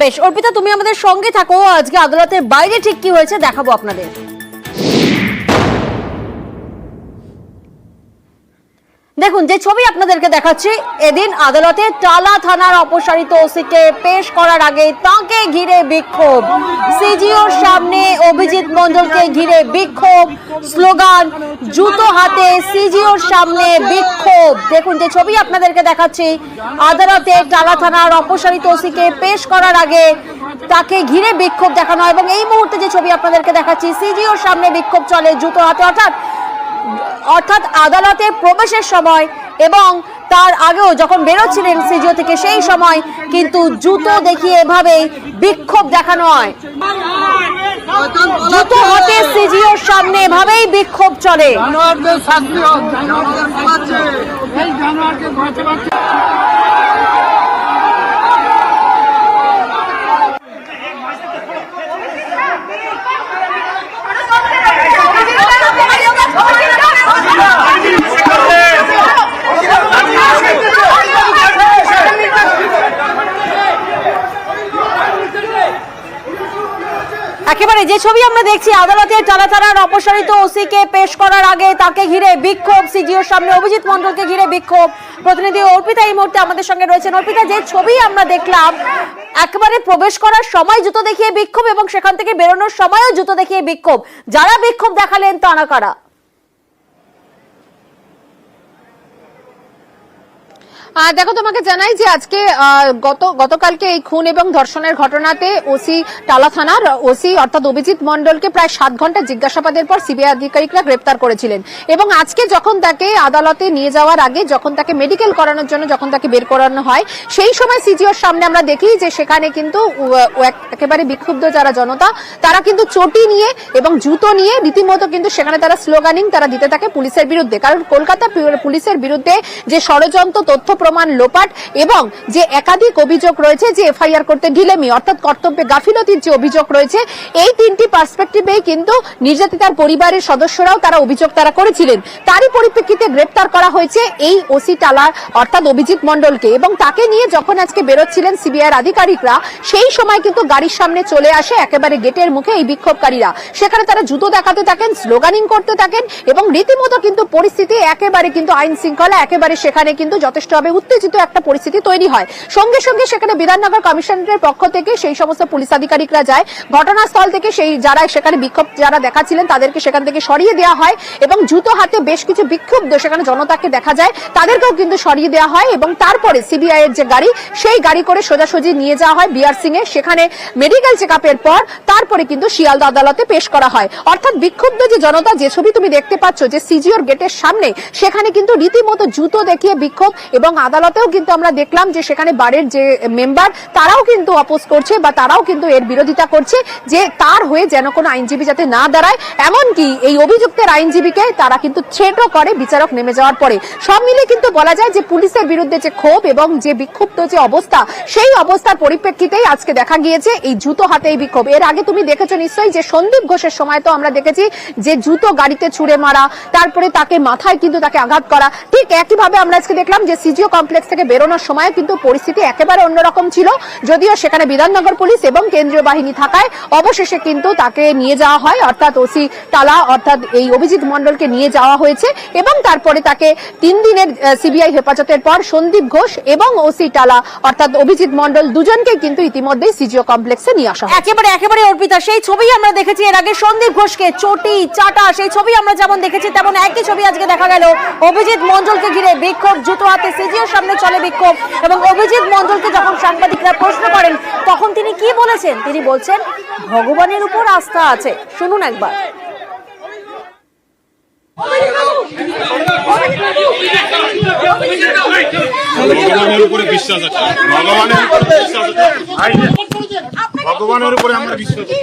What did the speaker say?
বেশ, অর্পিতা তুমি আমাদের সঙ্গে থাকো। আজকে আদালতের বাইরে ঠিক কি হয়েছে দেখাবো আপনাদের। দেখুন, যে ছবি আপনাদেরকে দেখাচ্ছি, এদিন আদালতে টালা থানার অপসারিত ওসিকে পেশ করার আগে তাকে ঘিরে বিক্ষোভ, সিজিওর সামনে অভিজিৎ মণ্ডলকে ঘিরে বিক্ষোভ, স্লোগান, জুতো হাতে সিজিওর সামনে বিক্ষোভ। দেখুন, যে ছবি আপনাদেরকে দেখাচ্ছি, আদালতে টালা থানার অপসারিত ওসিকে পেশ করার আগে তাকে ঘিরে বিক্ষোভ দেখানো, এবং এই মুহূর্তে যে ছবি আপনাদেরকে দেখাচ্ছি, সিজিওর সামনে বিক্ষোভ চলে জুতো হাতে, অর্থাৎ আদালতে প্রবেশের সময় এবং তার আগেও যখন বেরোচ্ছিলেন সিজিও থেকে, সেই সময় কিন্তু জুতো দেখিয়ে এভাবেই বিক্ষোভ দেখানো হয়। জুতো হাতে সিজিওর সামনে এভাবেই বিক্ষোভ চলে। একেবারে যে ছবি আমরা দেখছি, আদালতে টালা থানার অপসারিত ওসিকে পেশ করার আগে তাকে ঘিরে বিক্ষোভ, সিজিওর সামনে অভিজিৎ মণ্ডলকে ঘিরে বিক্ষোভ। প্রতিনিধি অর্পিতা এই মুহূর্তে আমাদের সঙ্গে রয়েছেন। অর্পিতা, যে ছবি আমরা দেখলাম, একেবারে প্রবেশ করার সময় জুতো দেখিয়ে বিক্ষোভ এবং সেখান থেকে বেরোনোর সময়ও জুতো দেখিয়ে বিক্ষোভ, যারা বিক্ষোভ দেখালেন তারা কারা? দেখো, তোমাকে জানাই যে আজকে গতকালকে এই খুন এবং ধর্ষণের ঘটনাতে ওসি টালা থানার ওসি অর্থাৎ অভিজিৎ মণ্ডলকে প্রায় 7 ঘন্টা জিজ্ঞাসাবাদের পর সিবিআই আধিকারিকরা গ্রেপ্তার করেছিলেন, এবং আজকে যখন তাকে আদালতে নিয়ে যাওয়ার আগে যখন তাকে মেডিকেল করানোর জন্য যখন তাকে বের করানো হয়, সেই সময় সিজিওর সামনে আমরা দেখি যে সেখানে কিন্তু একেবারে বিক্ষুব্ধ যারা জনতা, তারা কিন্তু চটি নিয়ে এবং জুতো নিয়ে রীতিমতো কিন্তু সেখানে তারা স্লোগানিং তারা দিতে থাকে পুলিশের বিরুদ্ধে। কারণ কলকাতা পুলিশের বিরুদ্ধে যে ষড়যন্ত্র, তথ্য প্রমাণ লোপাট এবং যে একাধিক অভিযোগ রয়েছে, যে এফআইআর করতে ঢিলেমি অর্থাৎ কর্তব্যে গাফিলতির যে অভিযোগ রয়েছে, এই তিনটি পার্সপেক্টিভেই কিন্তু নির্যাতিতার পরিবারের সদস্যরাও তারা অভিযোগ তারা করেছিলেন। তারই পরিপ্রেক্ষিতে গ্রেপ্তার করা হয়েছে এই ওসি টালা অর্থাৎ অভিজিৎ মণ্ডলকে, এবং তাকে নিয়ে যখন আজকে বেরোচ্ছিলেন সিবিআইয়ের আধিকারিকরা, সেই সময় কিন্তু গাড়ির সামনে চলে আসে একেবারে গেটের মুখে এই বিক্ষোভকারীরা। সেখানে তারা জুতো দেখাতে থাকেন, স্লোগানিং করতে থাকেন, এবং রীতিমতো কিন্তু পরিস্থিতি একেবারে কিন্তু আইন শৃঙ্খলা একেবারে সেখানে কিন্তু যথেষ্টভাবে উত্তেজিত একটা পরিস্থিতি তৈরি হয়। সঙ্গে সঙ্গে সেখানে বিধাননগর কমিশনারের পক্ষ থেকে সেই সমস্ত পুলিশ আধিকারিকরা যায়, ঘটনাস্থল থেকে সেই যারা সেখানে বিক্ষোভ যারা দেখাচ্ছিলেন তাদেরকে সেখান থেকে সরিয়ে দেওয়া হয়, এবং জুতো হাতে বেশ কিছু বিক্ষুব্ধ সেখানে জনতাকে দেখা যায়, তাদেরকেও কিন্তু সরিয়ে দেওয়া হয়, এবং তারপরে সিবিআই এর যে গাড়ি, সেই গাড়ি করে সোজাসুজি নিয়ে যাওয়া হয় বিআর সিং এ। সেখানে মেডিকেল চেকআপের পর তারপরে কিন্তু শিয়ালদা আদালতে পেশ করা হয়। অর্থাৎ বিক্ষুব্ধ যে জনতা, যে ছবি তুমি দেখতে পাচ্ছ যে সিজিওর গেটের সামনে, সেখানে কিন্তু রীতিমতো জুতো দেখিয়ে বিক্ষোভ, এবং আদালতেও কিন্তু আমরা দেখলাম যে সেখানে বারের যে মেম্বার তারাও কিন্তু অপোজ করছে বা তারাও কিন্তু এর বিরোধিতা করছে যে তার হয়ে যেন কোনো আইনজীবী যাতে না দাঁড়ায়, এমনকি এই অভিযুক্তের আইনজীবীকে তারা কিন্তু থ্রেটও করে বিচারক নেমে যাওয়ার পরে। সব মিলে কিন্তু বলা যায় যে পুলিশের বিরুদ্ধে যে ক্ষোভ এবং যে বিক্ষুব্ধ যে অবস্থা, সেই অবস্থার পরিপ্রেক্ষিতেই আজকে দেখা গিয়েছে এই জুতো হাতে এই বিক্ষোভ। এর আগে তুমি দেখেছো নিশ্চয়ই যে সন্দীপ ঘোষের সময় তো আমরা দেখেছি যে জুতো গাড়িতে ছুঁড়ে মারা, তারপরে তাকে মাথায় কিন্তু তাকে আঘাত করা। ঠিক একইভাবে আমরা আজকে দেখলাম যে সিজিও কমপ্লেক্স থেকে বেরোনোর সময় কিন্তু পরিস্থিতি একেবারে অন্যরকম ছিল, যদিও সেখানে বিধাননগর পুলিশ এবং কেন্দ্রীয় বাহিনী থাকায় অবশেষে কিন্তু তাকে নিয়ে যাওয়া হয়, অর্থাৎ ওসি টালা অর্থাৎ এই অভিজিৎ মণ্ডলকে নিয়ে যাওয়া হয়েছে, এবং তারপরে তাকে 3 দিনের সিবিআই হেফাজতের পর সন্দীপ ঘোষ এবং ওসি টালা অর্থাৎ অভিজিৎ মণ্ডল দুজনকে কিন্তু ইতিমধ্যে সিজিও কমপ্লেক্সে নিয়ে আসা হয়। একেবারে অর্পিতা, সেই ছবি আমরা দেখেছি এর আগে সন্দীপ ঘোষকে চটি চাটা, সেই ছবি আমরা যেমন দেখেছি তেমন একই ছবি আজকে দেখা গেল অভিজিৎ মণ্ডলকে ঘিরে বিক্ষোভ, জুতো হাতে সিজিওর সামনে চলে বিক্ষোভ। এবং অভিজিৎ মণ্ডলকে যখন সাংবাদিকরা প্রশ্ন করেন তখন তিনি কি বলেছেন? তিনি বলছেন ভগবানের উপর আস্থা আছে। শুনুন একবার। ভগবানের উপরে বিশ্বাস আছে, ভগবানের উপরে বিশ্বাস আছে, ভগবানের উপরে আমরা বিশ্বাস করি।